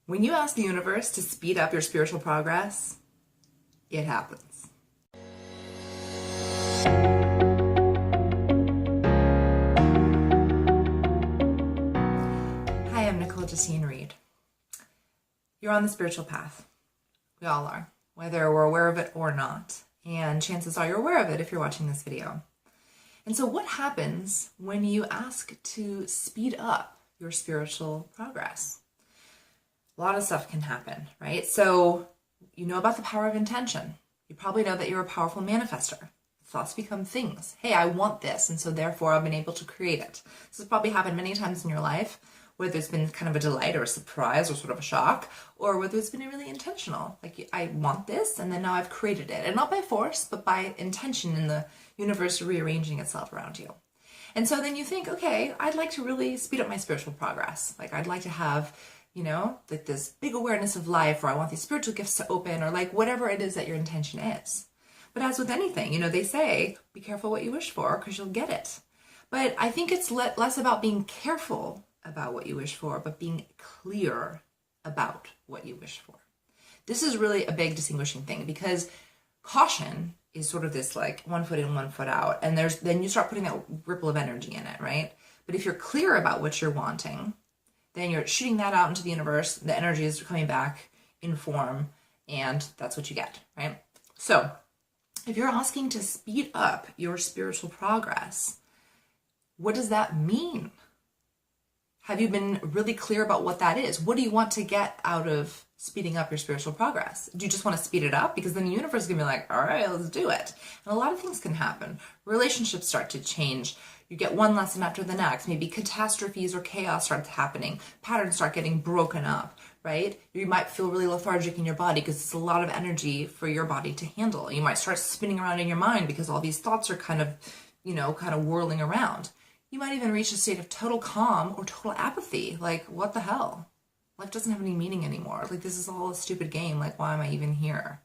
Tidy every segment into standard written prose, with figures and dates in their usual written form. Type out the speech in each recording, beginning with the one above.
When you ask the universe to speed up your spiritual progress, it happens. Hi, I'm Nicole Justine Reed. You're on the spiritual path. We all are, whether we're aware of it or not. And chances are you're aware of it if you're watching this video. And so what happens when you ask to speed up your spiritual progress? A lot of stuff can happen, right? So you know about the power of intention. You probably know that you're a powerful manifester. Thoughts become things. Hey, I want this, and so therefore I've been able to create it. This has probably happened many times in your life, whether it's been kind of a delight or a surprise or sort of a shock, or whether it's been really intentional. Like, I want this, and then now I've created it. And not by force, but by intention in the universe rearranging itself around you. And so then you think, okay, I'd like to really speed up my spiritual progress. Like, I'd like to have, like this big awareness of life, or I want these spiritual gifts to open, or like whatever it is that your intention is. But as with anything, they say, be careful what you wish for, because you'll get it. But I think it's less about being careful about what you wish for, but being clear about what you wish for. This is really a big distinguishing thing, because caution is sort of this like 1 foot in, 1 foot out, and then you start putting that ripple of energy in it, right? But if you're clear about what you're wanting, then you're shooting that out into the universe, the energy is coming back in form, and that's what you get, right? So if you're asking to speed up your spiritual progress, what does that mean? Have you been really clear about what that is? What do you want to get out of speeding up your spiritual progress? Do you just want to speed it up? Because then the universe is going to be like, all right, let's do it. And a lot of things can happen. Relationships start to change. You get one lesson after the next. Maybe catastrophes or chaos starts happening. Patterns start getting broken up, right? You might feel really lethargic in your body because it's a lot of energy for your body to handle. You might start spinning around in your mind because all these thoughts are kind of whirling around. You might even reach a state of total calm or total apathy. Like, what the hell? Life doesn't have any meaning anymore. Like, this is all a stupid game. Like, why am I even here?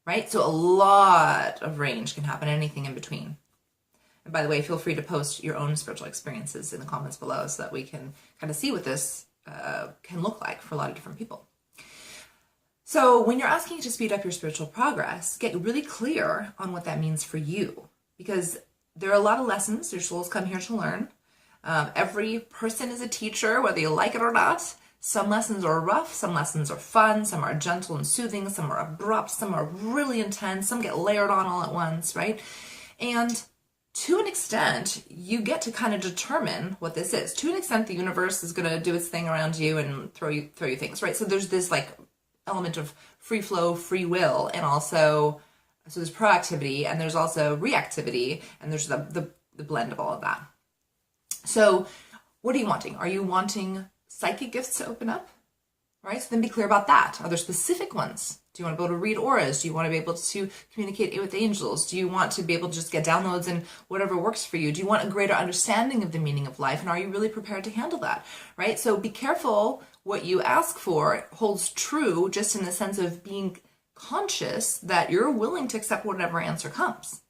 Right? So a lot of range can happen, anything in between. And by the way, feel free to post your own spiritual experiences in the comments below so that we can kind of see what this can look like for a lot of different people. So when you're asking to speed up your spiritual progress, get really clear on what that means for you. Because there are a lot of lessons your souls come here to learn. Every person is a teacher, whether you like it or not. Some lessons are rough, some lessons are fun, some are gentle and soothing, some are abrupt, some are really intense, some get layered on all at once, right? And to an extent, you get to kind of determine what this is. To an extent, the universe is going to do its thing around you and throw you things, right? So there's this like element of free flow, free will, and also so there's proactivity, and there's also reactivity, and there's the blend of all of that. So what are you wanting? Are you wanting psychic gifts to open up? Right? So then be clear about that. Are there specific ones? Do you want to be able to read auras? Do you want to be able to communicate with angels? Do you want to be able to just get downloads and whatever works for you? Do you want a greater understanding of the meaning of life? And are you really prepared to handle that? Right? So be careful what you ask for holds true just in the sense of being conscious that you're willing to accept whatever answer comes.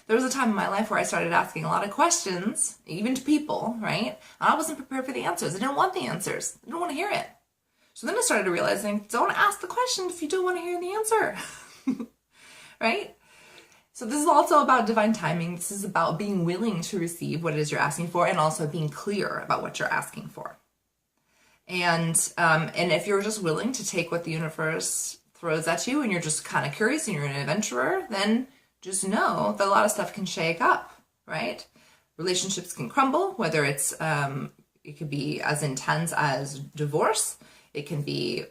There was a time in my life where I started asking a lot of questions, even to people, right? And I wasn't prepared for the answers. I didn't want the answers. I didn't want to hear it. So then I started realizing, don't ask the question if you don't want to hear the answer, right? So this is also about divine timing. This is about being willing to receive what it is you're asking for, and also being clear about what you're asking for. And if you're just willing to take what the universe throws at you, and you're just kind of curious and you're an adventurer, then just know that a lot of stuff can shake up, right? Relationships can crumble, whether it's, it could be as intense as divorce. It can be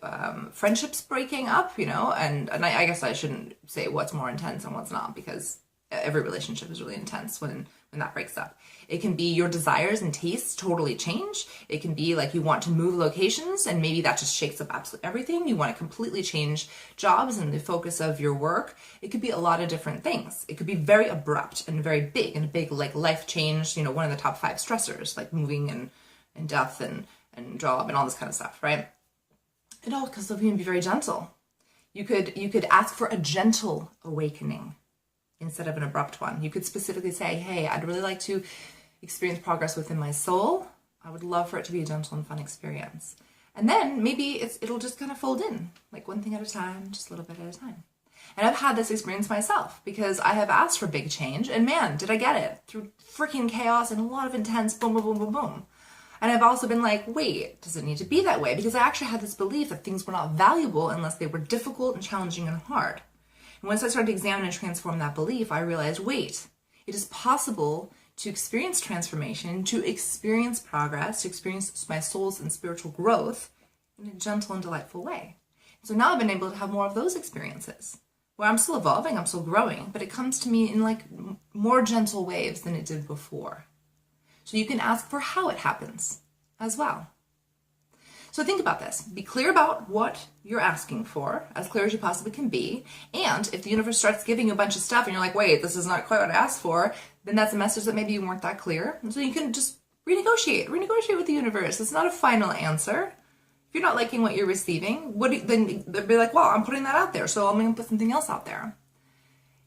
friendships breaking up, and I guess I shouldn't say what's more intense and what's not, because every relationship is really intense when that breaks up. It can be your desires and tastes totally change. It can be like you want to move locations, and maybe that just shakes up absolutely everything. You want to completely change jobs and the focus of your work. It could be a lot of different things. It could be very abrupt and very big, and a big like life change, one of the top 5 stressors, like moving and death and job and all this kind of stuff, right? It all because of being very gentle. You could ask for a gentle awakening instead of an abrupt one. You could specifically say, hey, I'd really like to experience progress within my soul. I would love for it to be a gentle and fun experience. And then maybe it'll just kind of fold in, like one thing at a time, just a little bit at a time. And I've had this experience myself because I have asked for big change, and man, did I get it through freaking chaos and a lot of intense boom, boom, boom, boom, boom. And I've also been like, wait, does it need to be that way? Because I actually had this belief that things were not valuable unless they were difficult and challenging and hard. And once I started to examine and transform that belief, I realized, wait, it is possible to experience transformation, to experience progress, to experience my soul's and spiritual growth in a gentle and delightful way. So now I've been able to have more of those experiences where I'm still evolving, I'm still growing, but it comes to me in like more gentle waves than it did before. So you can ask for how it happens as well. So think about this. Be clear about what you're asking for, as clear as you possibly can be. And if the universe starts giving you a bunch of stuff and you're like, wait, this is not quite what I asked for, then that's a message that maybe you weren't that clear. And so you can just renegotiate with the universe. It's not a final answer. If you're not liking what you're receiving, then they'll be like, well, I'm putting that out there, so I'm going to put something else out there.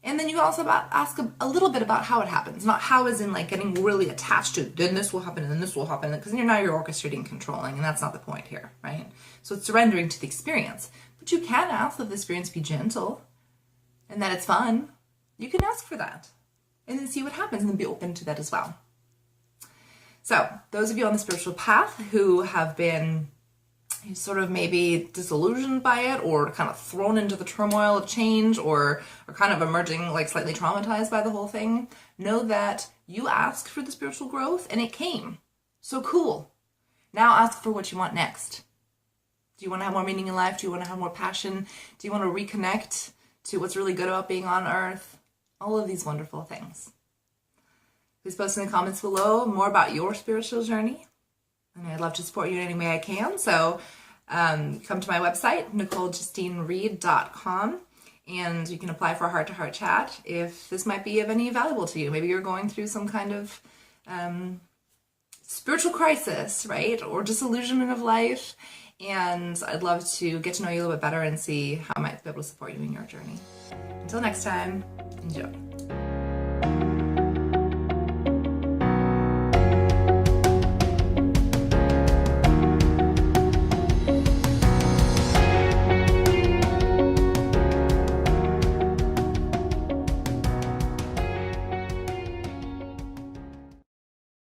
And then you can also ask a little bit about how it happens, not how as in like getting really attached to, then this will happen and then this will happen, because you're orchestrating, controlling, and that's not the point here, right? So it's surrendering to the experience. But you can ask that the experience be gentle and that it's fun. You can ask for that and then see what happens and then be open to that as well. So those of you on the spiritual path who have been sort of maybe disillusioned by it or kind of thrown into the turmoil of change or kind of emerging like slightly traumatized by the whole thing, know that you asked for the spiritual growth and it came. So cool. Now ask for what you want next. Do you want to have more meaning in life? Do you want to have more passion? Do you want to reconnect to what's really good about being on Earth? All of these wonderful things. Please post in the comments below more about your spiritual journey. And I'd love to support you in any way I can. So come to my website, NicoleJustineReed.com, and you can apply for a heart-to-heart chat if this might be of any valuable to you. Maybe you're going through some kind of spiritual crisis, right? Or disillusionment of life. And I'd love to get to know you a little bit better and see how I might be able to support you in your journey. Until next time, enjoy.